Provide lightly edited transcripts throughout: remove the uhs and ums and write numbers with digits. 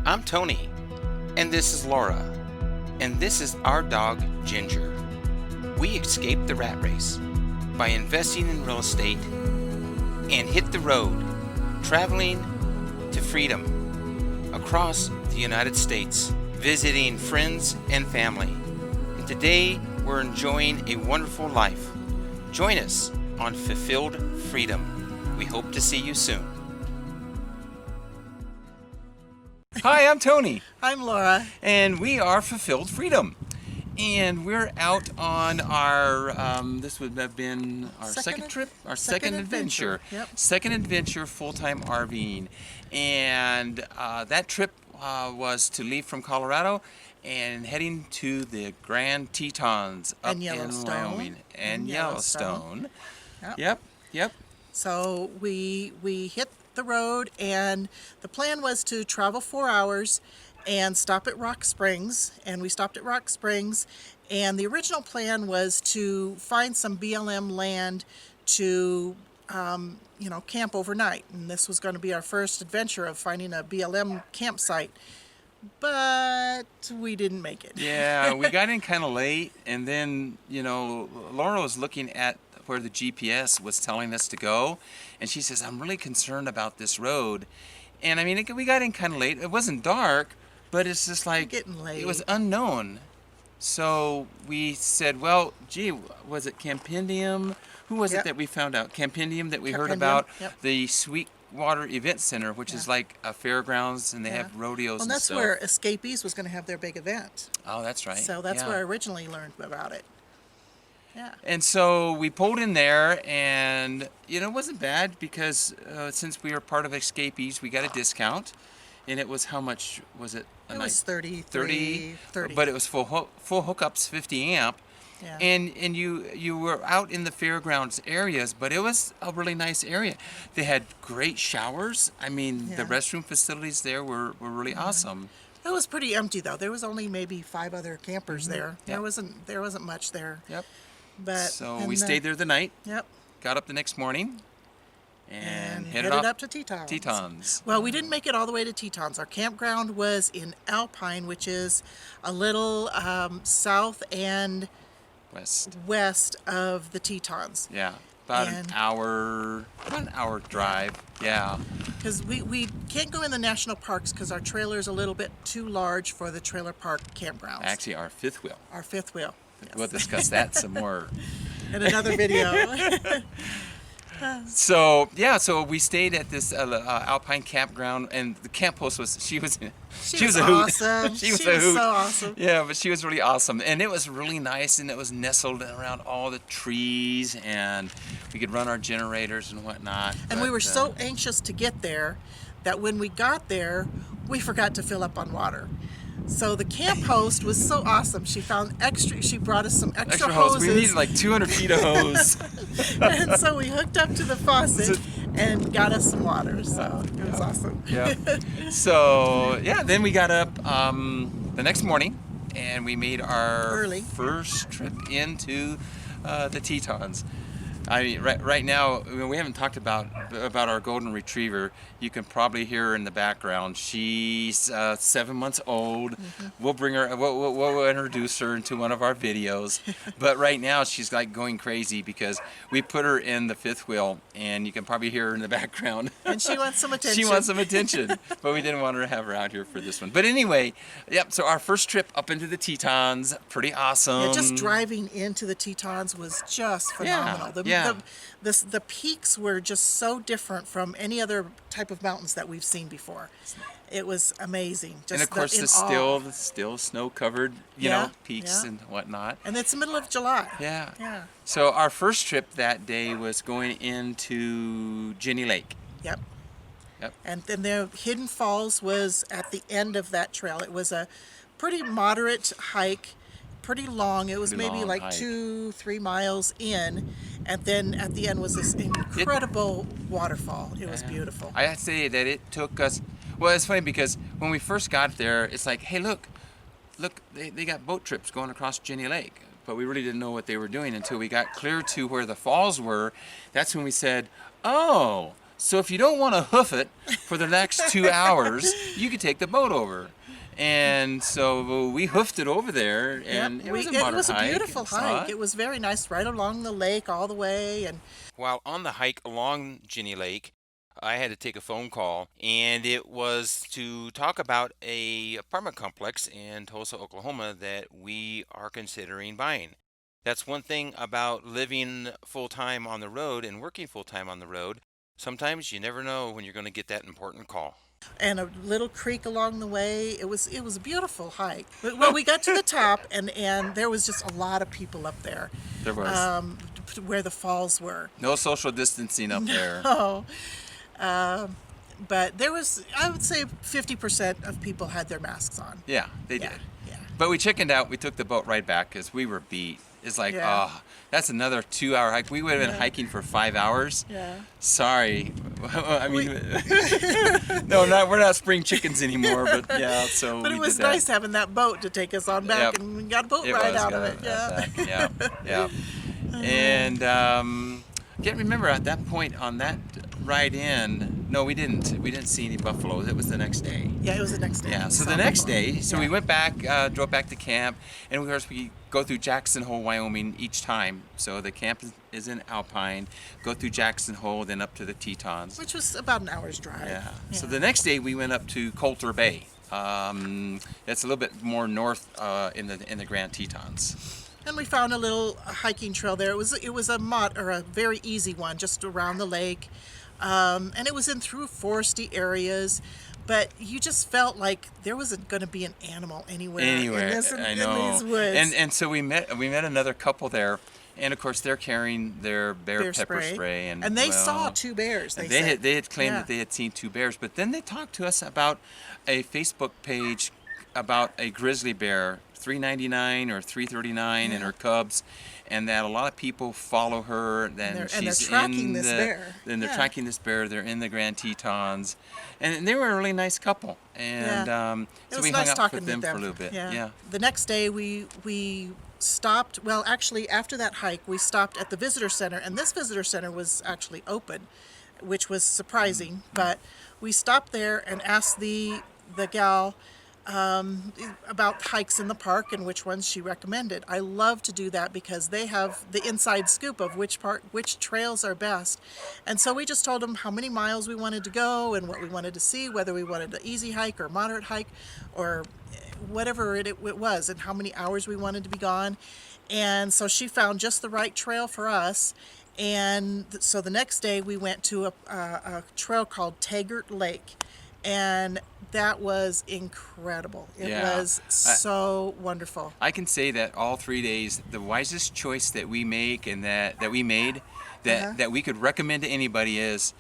I'm Tony, and this is Laura, and this is our dog Ginger. We escaped the rat race by investing in real estate and hit the road, traveling to freedom across the United States, visiting friends and family. And today we're enjoying a wonderful life. Join us on Fulfilled Freedom. We hope to see you soon. Hi, I'm Tony. I'm Laura. And we are Fulfilled Freedom. And we're out on our, this would have been our second trip, our second adventure. Yep. Second adventure, full-time RVing. And that trip was to leave from Colorado and heading to the Grand Tetons up in Wyoming. And Yellowstone. Yep. So we hit the road, and the plan was to travel 4 hours and stop at Rock Springs, and we stopped at Rock Springs, and the original plan was to find some BLM land to camp overnight, and this was going to be our first adventure of finding a BLM campsite, but we didn't make it. Yeah, we got in kind of late, and then Laura was looking at where the GPS was telling us to go, and she says, I'm really concerned about this road. And I mean, we got in kind of late. It wasn't dark, but it's just like getting late. It was unknown. So we said, well, gee, was it Campendium? Who was it that we found out? Campendium that we heard about? Yep. The Sweetwater Event Center, which is like a fairgrounds, and they have rodeos and stuff. Well, that's where Escapees was going to have their big event. Oh, that's right. So that's where I originally learned about it. Yeah. And so we pulled in there, and it wasn't bad because since we were part of Escapees, we got a discount, and it was, how much was it? It was 30. But it was full hookups, 50 amp. Yeah. And you were out in the fairgrounds areas, but it was a really nice area. They had great showers. I mean, the restroom facilities there were really awesome. It was pretty empty though. There was only maybe 5 other campers there. Yep. There wasn't much there. Yep. But we stayed there the night. Yep. Got up the next morning and headed up to Tetons. Tetons. Well, we didn't make it all the way to Tetons. Our campground was in Alpine, which is a little south and west of the Tetons. Yeah. About an hour drive. Yeah. Because we can't go in the national parks because our trailer is a little bit too large for the trailer park campgrounds. Actually, our fifth wheel. Our fifth wheel. Yes. We'll discuss that some more in another video. So we stayed at this Alpine campground, and the camp host was a hoot. She was awesome. She was so awesome. Yeah, but she was really awesome, and it was really nice, and it was nestled around all the trees, and we could run our generators and whatnot. And we were so anxious to get there that when we got there, we forgot to fill up on water. So the camp host was so awesome. She brought us some extra hoses. We needed like 200 feet of hose. And so we hooked up to the faucet and got us some water. So it was awesome. Yeah. So then we got up the next morning, and we made our first trip into the Tetons. I mean, right now, we haven't talked about our golden retriever. You can probably hear her in the background. She's 7 months old. Mm-hmm. We'll bring her. We'll introduce her into one of our videos. But right now, she's like going crazy because we put her in the fifth wheel, and you can probably hear her in the background. And she wants some attention. She wants some attention, but we didn't want her to have her out here for this one. But anyway, so our first trip up into the Tetons, pretty awesome. Yeah, just driving into the Tetons was just phenomenal. The peaks were just so different from any other type of mountains that we've seen before. It was amazing. And of course, the still snow-covered, peaks and whatnot. And it's the middle of July. Yeah. So our first trip that day was going into Jenny Lake. Yep. And then the Hidden Falls was at the end of that trail. It was a pretty moderate hike, pretty long. It was maybe like 2-3 miles in, and then at the end was this incredible waterfall. It was beautiful. I say that it took us. Well, it's funny because when we first got there, it's like, hey, look, they got boat trips going across Jenny Lake. But we really didn't know what they were doing until we got clear to where the falls were. That's when we said, oh, So if you don't want to hoof it for the next 2 hours, you could take the boat over. And so we hoofed it over there, and it was a moderate hike. It was a beautiful hike. It was very nice, right along the lake all the way. And while on the hike along Ginny Lake, I had to take a phone call, and it was to talk about a apartment complex in Tulsa, Oklahoma that we are considering buying. That's one thing about living full-time on the road and working full-time on the road. Sometimes you never know when you're going to get that important call. And a little creek along the way. It was a beautiful hike. But when we got to the top, and there was just a lot of people up there. There was. Where the falls were. No social distancing up there. No. But there was, I would say 50% of people had their masks on. Yeah, they did. Yeah. But we chickened out. We took the boat right back because we were beat. It's like, that's another 2-hour hike. We would have been hiking for 5 hours. Yeah. Sorry. I mean, we're not spring chickens anymore. But yeah, so. But it was nice having that boat to take us on back, and we got a boat ride out of it. Yeah. Yeah. And can't remember at that point on that ride in. No, we didn't. We didn't see any buffaloes. It was the next day. Yeah, it was the next day. Yeah. So the next day, we went back, drove back to camp, and of course we go through Jackson Hole, Wyoming each time. So the camp is in Alpine. Go through Jackson Hole, then up to the Tetons, which was about an hour's drive. Yeah. So the next day we went up to Coulter Bay. It's a little bit more north in the Grand Tetons. And we found a little hiking trail there. It was a very easy one, just around the lake, and it was in through foresty areas, but you just felt like there wasn't going to be an animal anywhere. I know. In these woods. And so we met another couple there, and of course they're carrying their bear pepper spray, and they saw 2 bears. They had claimed that they had seen 2 bears, but then they talked to us about a Facebook page about a grizzly bear, $3.99 or $3.39, and her cubs, and that a lot of people follow her. Then they're tracking this bear. Then they're tracking this bear. They're in the Grand Tetons, and they were a really nice couple. And so we hung out with them for a little bit. Yeah. The next day we stopped. Well, actually, after that hike, we stopped at the visitor center, and this visitor center was actually open, which was surprising. But we stopped there and asked the gal about hikes in the park and which ones she recommended. I love to do that because they have the inside scoop of which trails are best. And so we just told them how many miles we wanted to go and what we wanted to see, whether we wanted an easy hike or moderate hike or whatever it was, and how many hours we wanted to be gone. And so she found just the right trail for us. And so the next day we went to a trail called Taggart Lake. And that was incredible. It was so wonderful. I can say that all 3 days, the wisest choice that we make and that we made, that we could recommend to anybody is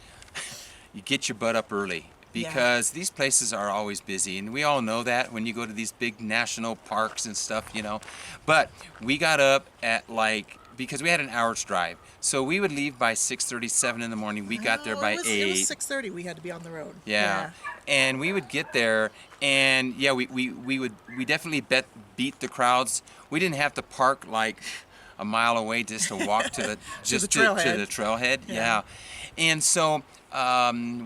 you get your butt up early. Because these places are always busy, and we all know that when you go to these big national parks and stuff, But we got up at because we had an hour's drive. So we would leave by 6:37 in the morning. We got there by 8. It was 6:30 we had to be on the road. Yeah. And we would get there, and we definitely beat the crowds. We didn't have to park like a mile away just to walk to the trailhead. Yeah. And so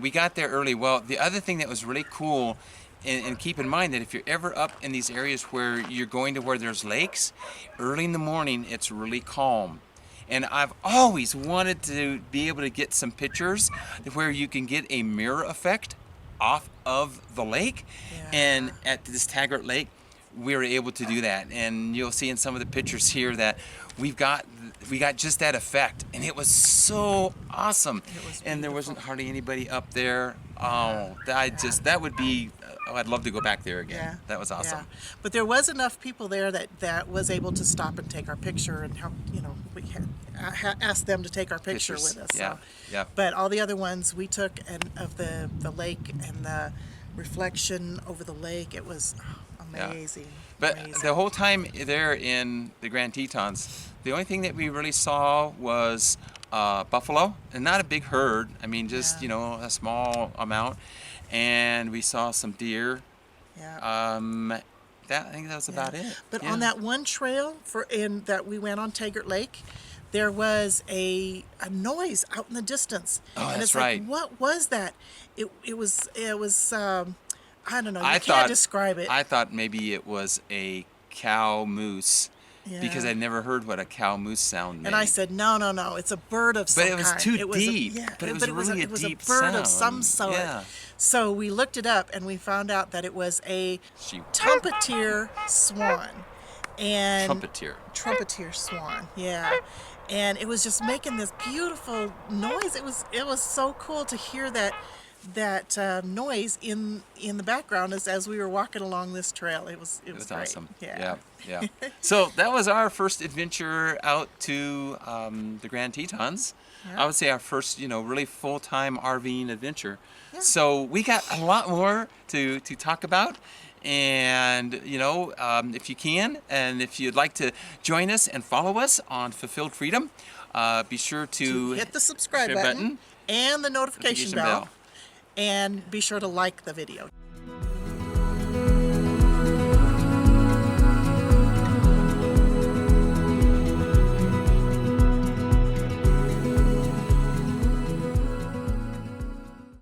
we got there early. Well, the other thing that was really cool, and keep in mind that if you're ever up in these areas where you're going to where there's lakes, early in the morning it's really calm. And I've always wanted to be able to get some pictures where you can get a mirror effect off of the lake. And at this Taggart Lake, we were able to do that. And you'll see in some of the pictures here that we got just that effect, and it was so awesome. And there wasn't hardly anybody up there. That would be. I'd love to go back there again. Yeah. That was awesome. Yeah. But there was enough people there that was able to stop and take our picture, and help. We had asked them to take our picture with us. Yeah. So. Yeah. But all the other ones we took, and of the lake and the reflection over the lake, it was amazing. Yeah. But the whole time there in the Grand Tetons, the only thing that we really saw was buffalo, and not a big herd. I mean, just a small amount, and we saw some deer. Yeah. I think that was about it. But on that one trail that we went on Taggart Lake, there was a noise out in the distance. Oh, And that's it's right. like, what was that? It was I don't know. You I can't describe it. I thought maybe it was a cow moose because Yeah. I never heard what a cow moose sound made. And I said, no, no, no, it's a bird of some But kind. it was too deep. Yeah, But it was really a it was deep a bird of some sound. sort. Yeah. So we looked it up and we found out that it was a She Trumpeter Swan. And trumpeter. Swan, yeah. And it was just making this beautiful noise. It was so cool to hear that noise in the background as we were walking along this trail. It was It was great. awesome. Yeah. Yeah. So that was our first adventure out to the Grand Tetons. Yeah. I would say our first, really full-time RVing adventure. Yeah. So we got a lot more to talk about. And, if you can, and if you'd like to join us and follow us on Fulfilled Freedom, be sure to Hit the subscribe button and the notification bell. And be sure to like the video.